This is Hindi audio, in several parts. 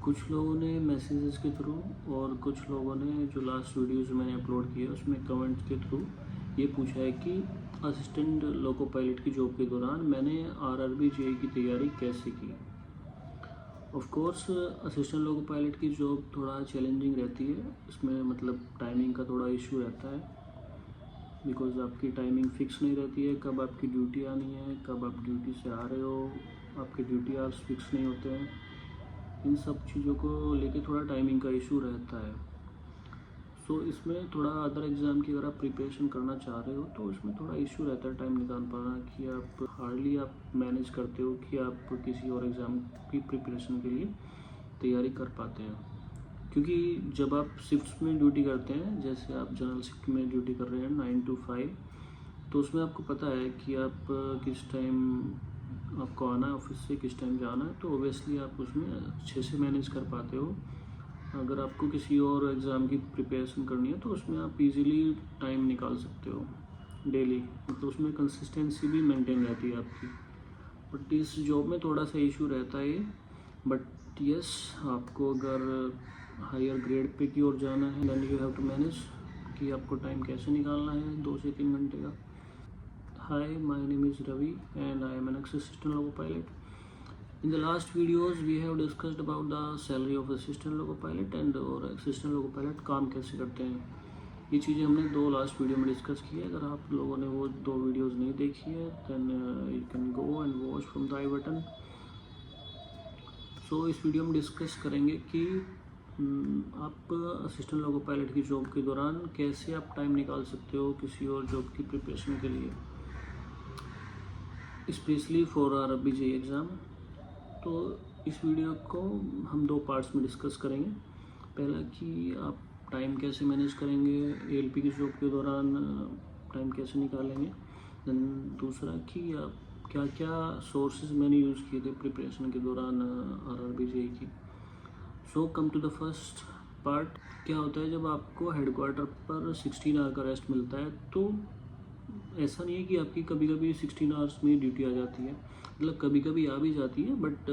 कुछ लोगों ने मैसेजेस के थ्रू और कुछ लोगों ने जो लास्ट वीडियोस मैंने अपलोड किए उसमें कमेंट्स के थ्रू ये पूछा है कि असिस्टेंट लोको पायलट की जॉब के दौरान मैंने आरआरबी जेई की तैयारी कैसे की। Of course assistant loco pilot की जॉब थोड़ा चैलेंजिंग रहती है। इसमें मतलब टाइमिंग का थोड़ा इशू रहता है, बिकॉज आपकी टाइमिंग फिक्स नहीं रहती है। कब आपकी ड्यूटी आनी है, कब आप ड्यूटी से आ रहे हो, आपके ड्यूटी आवर्स फिक्स नहीं होते हैं। इन सब चीज़ों को लेके थोड़ा टाइमिंग का इशू रहता है। सो इसमें थोड़ा अदर एग्ज़ाम की अगर आप प्रिपरेशन करना चाह रहे हो तो इसमें थोड़ा इशू रहता है टाइम निकाल पाना, कि आप हार्डली आप मैनेज करते हो कि आप किसी और एग्ज़ाम की प्रिपरेशन के लिए तैयारी कर पाते हैं। क्योंकि जब आप शिफ्ट्स में ड्यूटी करते हैं, जैसे आप जनरल शिफ्ट में ड्यूटी कर रहे हैं 9 to 5, तो उसमें आपको पता है कि आप किस टाइम आपको आना है ऑफिस से, किस टाइम जाना है, तो ओबियसली आप उसमें अच्छे से मैनेज कर पाते हो। अगर आपको किसी और एग्ज़ाम की प्रिपरेशन करनी है तो उसमें आप इजीली टाइम निकाल सकते हो डेली, मतलब उसमें कंसिस्टेंसी भी मेंटेन रहती है आपकी। बट इस जॉब में थोड़ा सा इशू रहता है। बट यस, आपको अगर हायर ग्रेड पे की ओर जाना है then you have to manage कि आपको टाइम कैसे निकालना है 2 से 3 घंटे का। Hi, my name is Ravi and I am an assistant loco pilot. In the last videos we have discussed about the salary of assistant loco pilot and और assistant loco pilot काम कैसे करते हैं। ये चीज़ें हमने दो लास्ट वीडियो में डिस्कस की है। अगर आप लोगों ने वो दो वीडियोस नहीं देखी है then you can go and watch from the I button. So इस वीडियो में डिस्कस करेंगे कि आप असिस्टेंट लोको पायलट की जॉब के दौरान कैसे आप टाइम निकाल सकते हो किसी और जॉब की प्रिपरेशन के लिए, specially for RRB JEE exam. तो इस वीडियो को हम दो पार्ट्स में डिस्कस करेंगे। पहला कि आप टाइम कैसे मैनेज करेंगे एएलपी की जॉब के दौरान, टाइम कैसे निकालेंगे। देन दूसरा कि आप क्या क्या सोर्सेज मैंने यूज़ किए थे प्रिपरेशन के दौरान आरआरबी जेईई की। So come to the first part. क्या होता है जब आपको हेडक्वार्टर पर 16 आवर का रेस्ट मिलता है, तो ऐसा नहीं है कि आपकी कभी कभी 16 आवर्स में ड्यूटी आ जाती है, मतलब कभी कभी आ भी जाती है, बट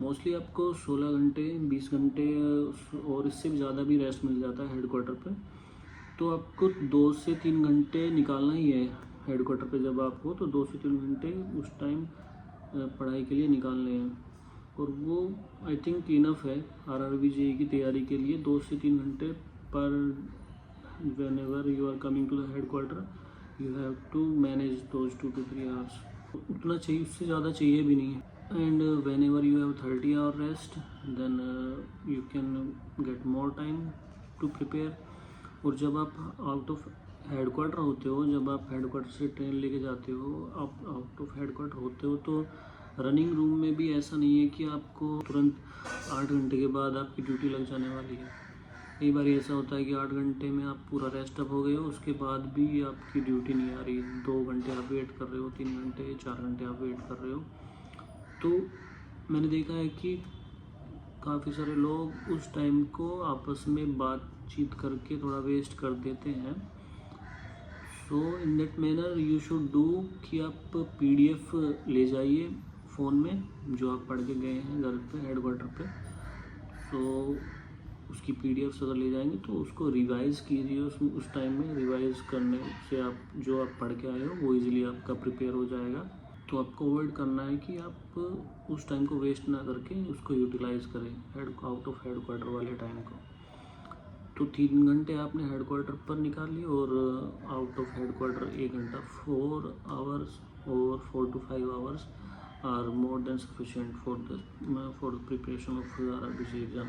मोस्टली आपको 16 घंटे 20 घंटे और इससे भी ज़्यादा भी रेस्ट मिल जाता है हेडक्वार्टर पे। तो आपको 2 से 3 घंटे निकालना ही है हेडक्वार्टर पे। जब आप हो तो 2 से 3 घंटे उस टाइम पढ़ाई के लिए निकालने हैं, और वो आई थिंक इनफ है आरआरबी जेईई की तैयारी के लिए। 2 से 3 घंटे पर whenever you are coming to the headquarter you have to manage those 2 to 3 hours. उतना चाहिए, उससे ज़्यादा चाहिए भी नहीं है। And whenever you have 30 hour rest then you can get more time to prepare. और जब आप आउट ऑफ हेडक्वार्टर होते हो, जब आप हेडक्वार्टर से ट्रेन लेके जाते हो, आप आउट ऑफ हेडक्वार्टर होते हो, तो रनिंग रूम में भी ऐसा नहीं है कि आपको तुरंत 8 घंटे के बाद आपकी ड्यूटी लग जाने वाली है। कई बार ऐसा होता है कि 8 घंटे में आप पूरा रेस्ट अप हो गए हो, उसके बाद भी आपकी ड्यूटी नहीं आ रही, 2 घंटे आप वेट कर रहे हो, 3 घंटे 4 घंटे आप वेट कर रहे हो। तो मैंने देखा है कि काफ़ी सारे लोग उस टाइम को आपस में बातचीत करके थोड़ा वेस्ट कर देते हैं। So in that manner you should do कि आप PDF ले जाइए फ़ोन में जो आप पढ़ के गए हैं घर पे हेडक्वार्टर पे। सो उसकी PDFs अगर ले जाएंगे तो उसको रिवाइज़ कीजिए। उस टाइम में रिवाइज़ करने से आप जो आप पढ़ के आए हो वो इजीली आपका प्रिपेयर हो जाएगा। तो आपको अवॉइड करना है कि आप उस टाइम को वेस्ट ना करके उसको यूटिलाइज़ करें आउट ऑफ हेडक्वार्टर वाले टाइम को। तो 3 घंटे आपने हेडक्वार्टर पर निकाल लिए और आउट ऑफ हेडक्वार्टर 1 घंटा, 4 आवर्स और 4 to 5 hours are more than sufficient for the preparation of RRB JEE exam.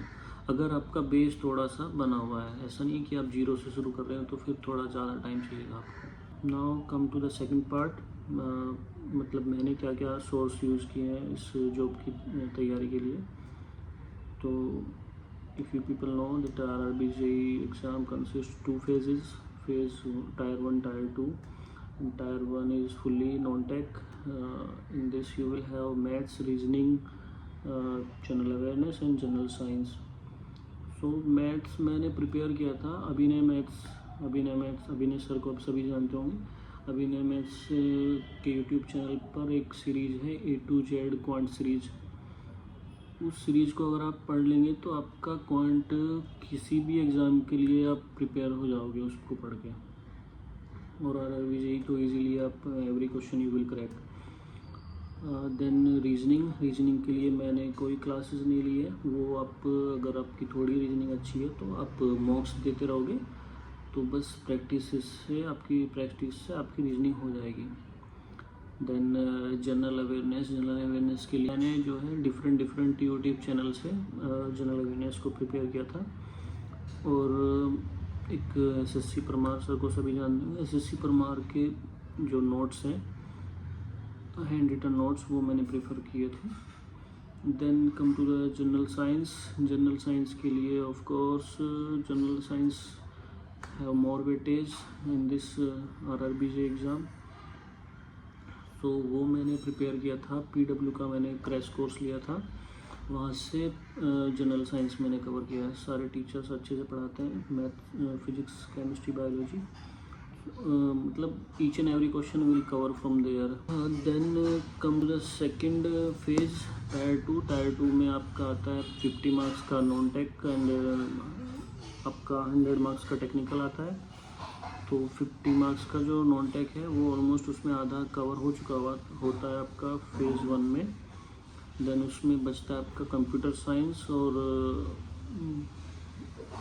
अगर आपका बेस थोड़ा सा बना हुआ है, ऐसा नहीं है कि आप जीरो से शुरू कर रहे हो, तो फिर थोड़ा ज़्यादा टाइम चाहिएगा आपको। Now come to the second part, मतलब मैंने क्या क्या सोर्स यूज़ किए हैं इस जॉब की तैयारी के लिए। तो if you people know that RRB JEE exam consists 2 phases, phase tier 1 tier 2, and tier 1 is fully non-tech. In this you will have maths, reasoning, general awareness and general science. So maths मैंने प्रिपेयर किया था अभिनय सर को आप सभी जानते होंगे। अभिनय मैथ्स के यूट्यूब चैनल पर एक सीरीज़ है A to Z quant series, उस सीरीज़ को अगर आप पढ़ लेंगे तो आपका क्वांट किसी भी एग्ज़ाम के लिए आप प्रिपेयर हो जाओगे उसको पढ़ के। और RRB JEE तो इजीली आप every question you will crack. Then reasoning के लिए मैंने कोई क्लासेस नहीं ली है। वो आप अगर आपकी थोड़ी रीजनिंग अच्छी है तो आप मॉक्स देते रहोगे, तो बस प्रैक्टिस से आपकी रीजनिंग हो जाएगी। देन जनरल अवेयरनेस के लिए मैंने जो है डिफरेंट यूट्यूब चैनल से जनरल अवेयरनेस को प्रिपेयर किया था। और एक SSC परमार सर को सभी जानते हैं। SSC परमार के जो नोट्स हैं, हैंड रिटन नोट्स, वो मैंने प्रेफर किए थे। Then come to the general science के लिए of course general science have more weightage in this RRB JEE exam, तो वो मैंने प्रिपेयर किया था। PW का मैंने क्रैश कोर्स लिया था, वहाँ से जनरल साइंस मैंने कवर किया है। सारे टीचर्स अच्छे से पढ़ाते हैं, मैथ, फिजिक्स, केमिस्ट्री, बायोलॉजी, मतलब each and every question will cover from there. Then come to the second phase, tier 2 में आपका आता है 50 मार्क्स का नॉन टेक एंड आपका 100 मार्क्स का टेक्निकल आता है। तो 50 मार्क्स का जो नॉन टेक है वो ऑलमोस्ट उसमें आधा कवर हो चुका होता है आपका फेज़ 1 में। देन उसमें बचता है आपका कंप्यूटर साइंस और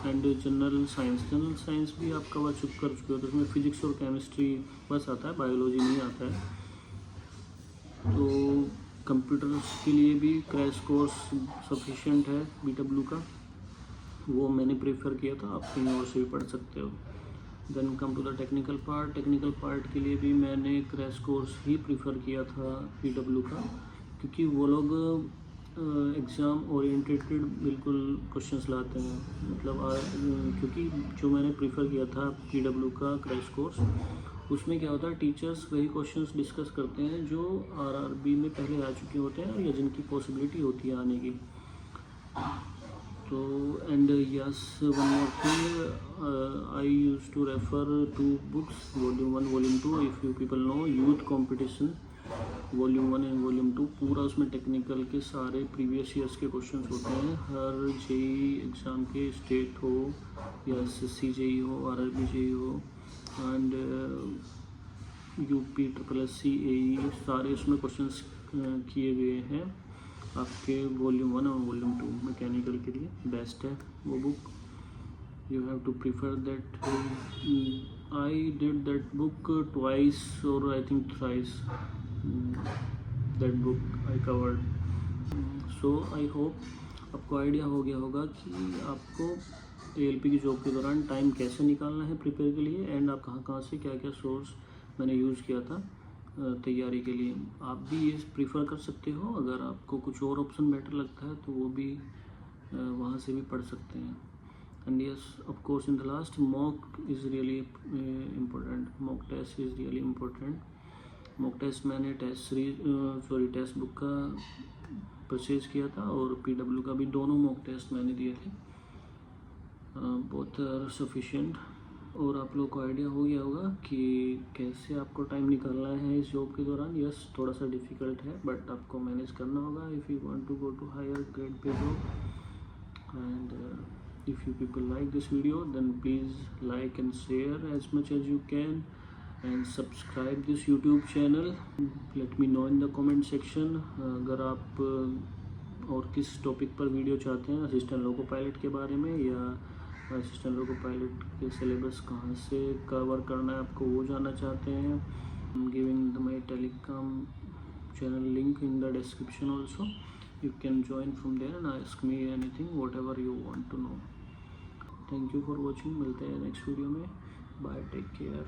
एंड जनरल साइंस भी आप कवर कर चुके हो, तो उसमें फिजिक्स और केमिस्ट्री बस आता है, बायोलॉजी नहीं आता है। तो कंप्यूटर के लिए भी क्रैश कोर्स सफिशिएंट है BW का, वो मैंने प्रेफर किया था, आप कहीं और से भी पढ़ सकते हो। Then come to the technical part के लिए भी मैंने क्रैश कोर्स ही प्रेफर किया था BW का, क्योंकि वो लोग एग्ज़ाम ओरिएंटेड बिल्कुल क्वेश्चंस लाते हैं। मतलब क्योंकि जो मैंने प्रेफर किया था PW का क्रैश कोर्स, उसमें क्या होता है, टीचर्स वही क्वेश्चंस डिस्कस करते हैं जो RRB में पहले आ चुके होते हैं या जिनकी पॉसिबिलिटी होती है आने की। तो and yes, one more thing, I use to refer 2 books, volume 1 volume 2। If you people know, youth competition volume 1 and volume 2, पूरा उसमें टेक्निकल के सारे प्रीवियस ईयर्स के क्वेश्चंस होते हैं। हर JEE एग्ज़ाम के, स्टेट हो या SSC JEE हो, RRB JEE हो एंड UP SSC AE, सारे उसमें क्वेश्चंस किए गए हैं आपके वॉल्यूम 1 और वॉल्यूम 2। मैकेनिकल के लिए बेस्ट है वो book, you have to prefer that. I did that book twice or I think thrice. That book I covered. So I hope आपको आइडिया हो गया होगा कि आपको ALP की जॉब के दौरान टाइम कैसे निकालना है प्रिपेयर के लिए, एंड आप कहाँ से क्या सोर्स मैंने यूज़ किया था तैयारी के लिए। आप भी ये प्रीफर कर सकते हो। अगर आपको कुछ और ऑप्शन बेटर लगता है तो वो भी वहाँ से भी पढ़ सकते हैं। And yes, of course, in the last, mock is really important. Mock test is really important. Mock test मैंने टेस्ट बुक का परचेज किया था और PW का भी, दोनों मॉक टेस्ट मैंने दिए थे, बहुत सफिशिएंट। और आप लोग को आइडिया हो गया होगा कि कैसे आपको टाइम निकालना है इस जॉब के दौरान। यस, थोड़ा सा डिफ़िकल्ट है बट आपको मैनेज करना होगा if you want to go to higher grade pay job. And if you people like this video, then please like and share as much as you can and subscribe this YouTube channel. Let me know in the comment section अगर आप और किस टॉपिक पर वीडियो चाहते हैं, असिस्टेंट लोको पायलट के बारे में या असिस्टेंट लोको पायलट के सिलेबस कहाँ से कवर करना है आपको वो जानना चाहते हैं। I'm giving my Telegram channel link in the description also. You can join from there and ask me anything, whatever you want to know. Thank you for watching. मिलते हैं नेक्स्ट वीडियो में। Bye, take care.